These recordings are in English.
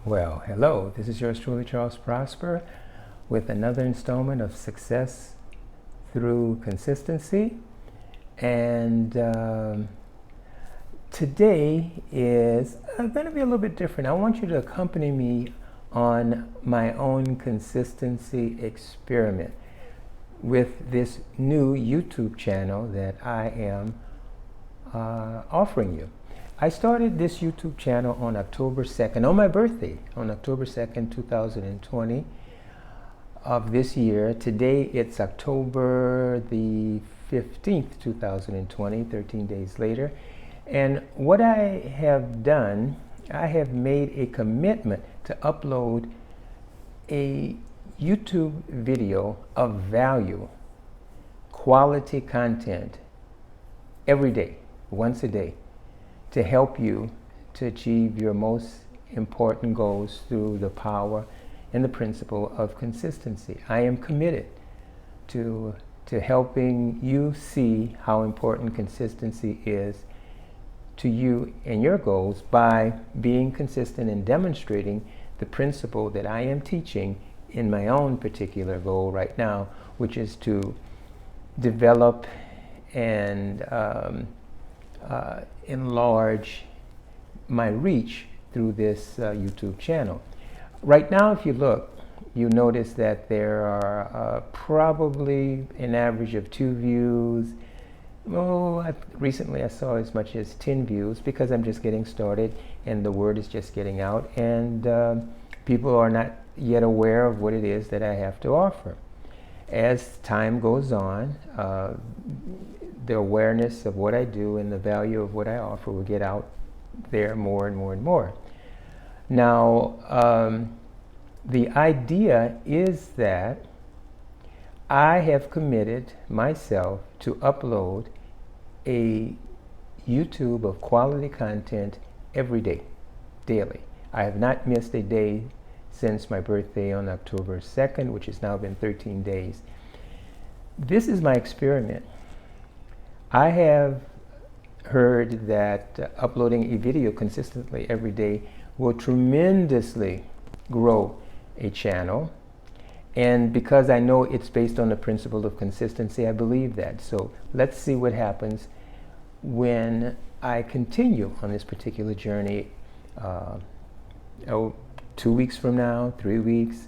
Well, hello, this is yours truly, Charles Prosper, with another installment of Success Through Consistency. And today is going to be a little bit different. I want you to accompany me on my own consistency experiment with this new YouTube channel that I am offering you. I started this YouTube channel on October 2nd, on my birthday, on October 2nd, 2020 of this year. Today it's October the 15th, 2020, 13 days later. And what I have done, I have made a commitment to upload a YouTube video of value, quality content every day, once a day, to help you to achieve your most important goals through the power and the principle of consistency. I am committed to helping you see how important consistency is to you and your goals by being consistent and demonstrating the principle that I am teaching in my own particular goal right now, which is to develop and enlarge my reach through this YouTube channel. Right now, if you look, you notice that there are probably an average of 2 views. Recently I saw as much as 10 views because I'm just getting started and the word is just getting out, and people are not yet aware of what it is that I have to offer. As time goes on, the awareness of what I do and the value of what I offer will get out there more and more and more. Now, the idea is that I have committed myself to upload a YouTube of quality content every day, daily. I have not missed a day since my birthday on October 2nd, which has now been 13 days. This is my experiment. I have heard that uploading a video consistently every day will tremendously grow a channel. And because I know it's based on the principle of consistency, I believe that. So let's see what happens when I continue on this particular journey 2 weeks from now, 3 weeks,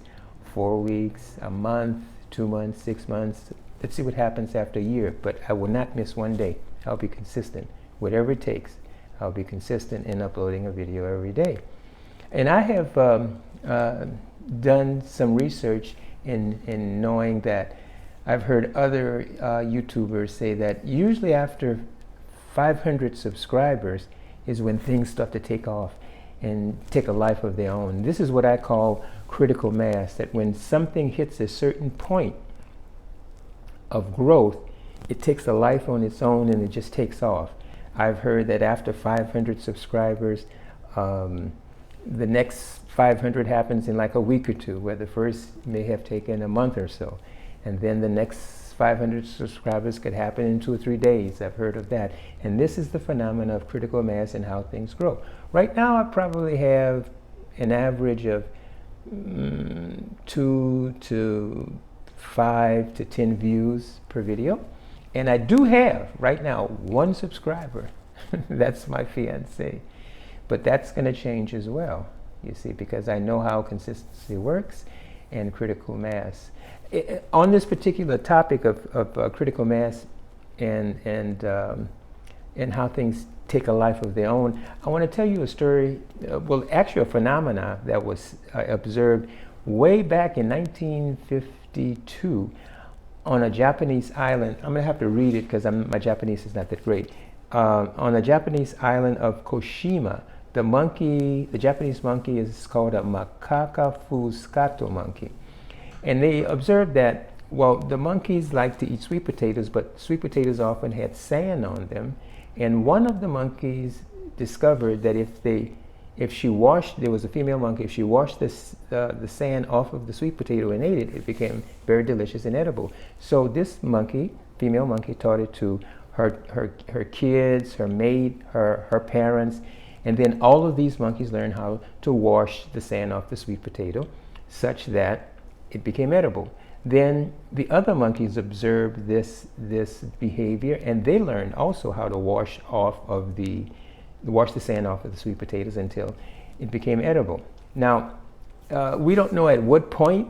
4 weeks, a month, 2 months, 6 months. Let's see what happens after a year, but I will not miss one day. I'll be consistent. Whatever it takes, I'll be consistent in uploading a video every day. And I have done some research in knowing that I've heard other YouTubers say that usually after 500 subscribers is when things start to take off and take a life of their own. This is what I call critical mass, that when something hits a certain point of growth, it takes a life on its own and it just takes off. I've heard that after 500 subscribers, the next 500 happens in like a week or two, where the first may have taken a month or so. And then the next 500 subscribers could happen in 2 or 3 days. I've heard of that. And this is the phenomenon of critical mass and how things grow. Right now, I probably have an average of 2 to 5 to 10 views per video. And I do have, right now, 1 subscriber. That's my fiance. But that's going to change as well, you see, because I know how consistency works and critical mass. On this particular topic of critical mass and how things take a life of their own, I want to tell you a story, well, actually a phenomena that was observed way back in 1952 on a Japanese island. I'm going to have to read it because my Japanese is not that great. On a Japanese island of Koshima, the Japanese monkey is called a macaca fuscato monkey. And they observed that, well, the monkeys like to eat sweet potatoes, but sweet potatoes often had sand on them. And one of the monkeys discovered that if she washed, there was a female monkey, if she washed the sand off of the sweet potato and ate it, it became very delicious and edible. So this monkey, female monkey, taught it to her kids, her mate, her parents, And then all of these monkeys learned how to wash the sand off the sweet potato such that it became edible. Then the other monkeys observed this behavior, and they learned also how to wash the sand off of the sweet potatoes until it became edible. Now, we don't know at what point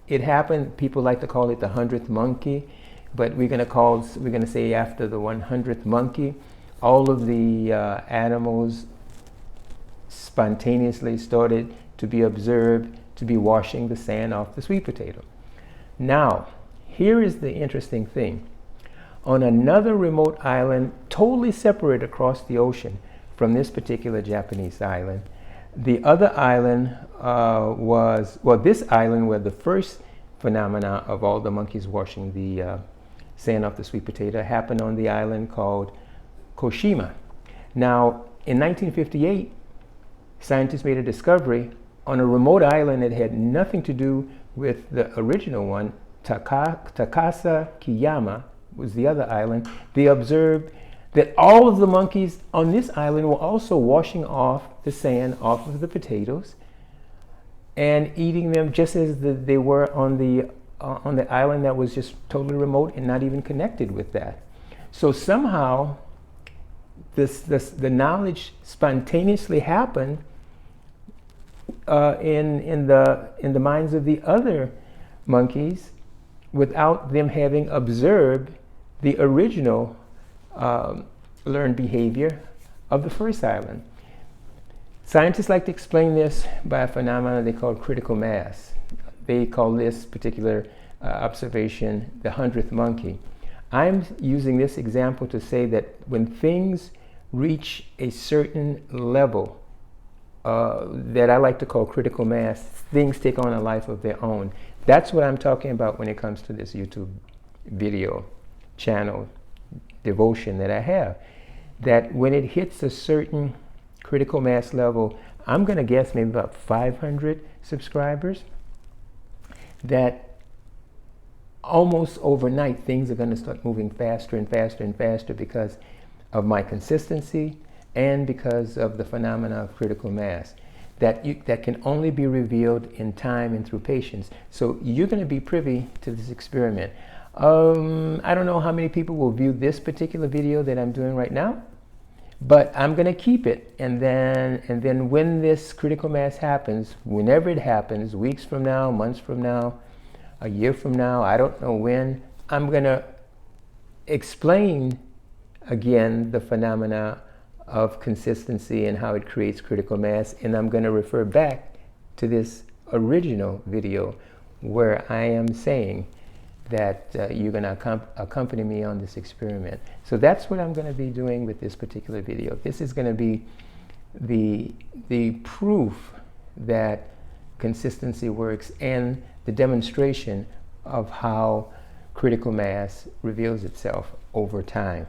it happened. People like to call it the 100th monkey, but we're going to say after the 100th monkey, all of the animals spontaneously started to be observed to be washing the sand off the sweet potato. Now, here is the interesting thing. On another remote island, totally separate across the ocean from this particular Japanese island, the other island this island where the first phenomena of all the monkeys washing the sand off the sweet potato happened on the island called Koshima. Now, in 1958, scientists made a discovery on a remote island that had nothing to do with the original one. Takasa Kiyama was the other island. They observed that all of the monkeys on this island were also washing off the sand off of the potatoes and eating them just as they were on the island that was just totally remote and not even connected with that. So somehow the knowledge spontaneously happened in the minds of the other monkeys without them having observed the original learned behavior of the first island. Scientists like to explain this by a phenomenon they call critical mass. They call this particular observation the 100th monkey. I'm using this example to say that when things reach a certain level that I like to call critical mass, things take on a life of their own. That's what I'm talking about when it comes to this YouTube video channel devotion that I have. That when it hits a certain critical mass level, I'm going to guess maybe about 500 subscribers, that almost overnight things are going to start moving faster and faster and faster because of my consistency and because of the phenomena of critical mass that can only be revealed in time and through patience. So you're going to be privy to this experiment. I don't know how many people will view this particular video that I'm doing right now, but I'm going to keep it, and then when this critical mass happens, whenever it happens, weeks from now, months from now, a year from now, I don't know when, I'm going to explain again the phenomena of consistency and how it creates critical mass, and I'm going to refer back to this original video where I am saying that you're going to accompany me on this experiment. So that's what I'm going to be doing with this particular video. This is going to be the proof that consistency works and the demonstration of how critical mass reveals itself over time.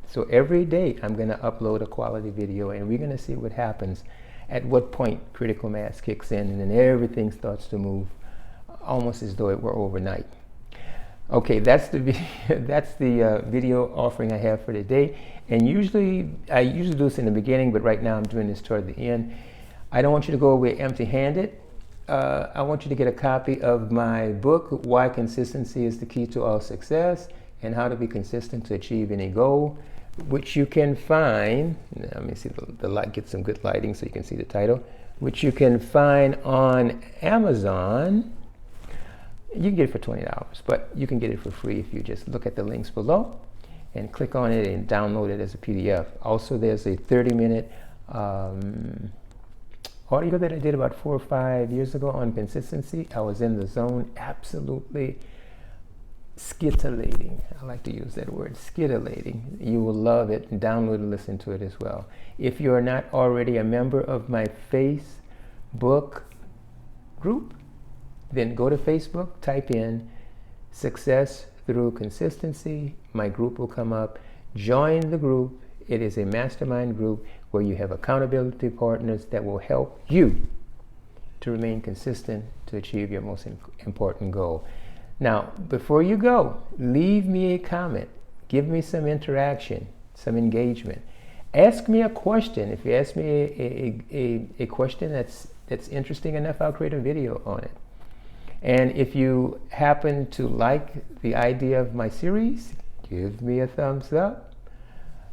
So every day I'm going to upload a quality video, and we're going to see what happens, at what point critical mass kicks in, and then everything starts to move almost as though it were overnight. Okay, that's the video offering I have for today. And I usually do this in the beginning, but right now I'm doing this toward the end. I don't want you to go away empty-handed. I want you to get a copy of my book, Why Consistency is the Key to All Success, and How to Be Consistent to Achieve Any Goal, which you can find, let me see the light, get some good lighting so you can see the title, which you can find on Amazon. You can get it for $20, but you can get it for free if you just look at the links below and click on it and download it as a PDF. Also, there's a 30-minute audio that I did about 4 or 5 years ago on consistency. I was in the zone, absolutely scintillating. I like to use that word, scintillating. You will love it, and download and listen to it as well. If you are not already a member of my Facebook group, then go to Facebook, type in Success Through Consistency. My group will come up. Join the group. It is a mastermind group where you have accountability partners that will help you to remain consistent to achieve your most important goal. Now, before you go, leave me a comment. Give me some interaction, some engagement. Ask me a question. If you ask me a question that's interesting enough, I'll create a video on it. And if you happen to like the idea of my series, give me a thumbs up,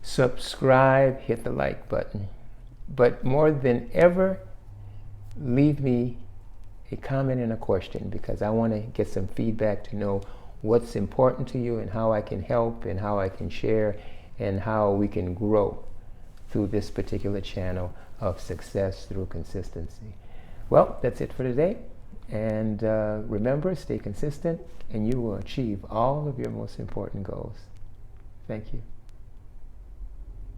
subscribe, hit the like button. But more than ever, leave me a comment and a question, because I want to get some feedback to know what's important to you and how I can help and how I can share and how we can grow through this particular channel of success through consistency. Well, that's it for today. And remember, stay consistent and you will achieve all of your most important goals. Thank you.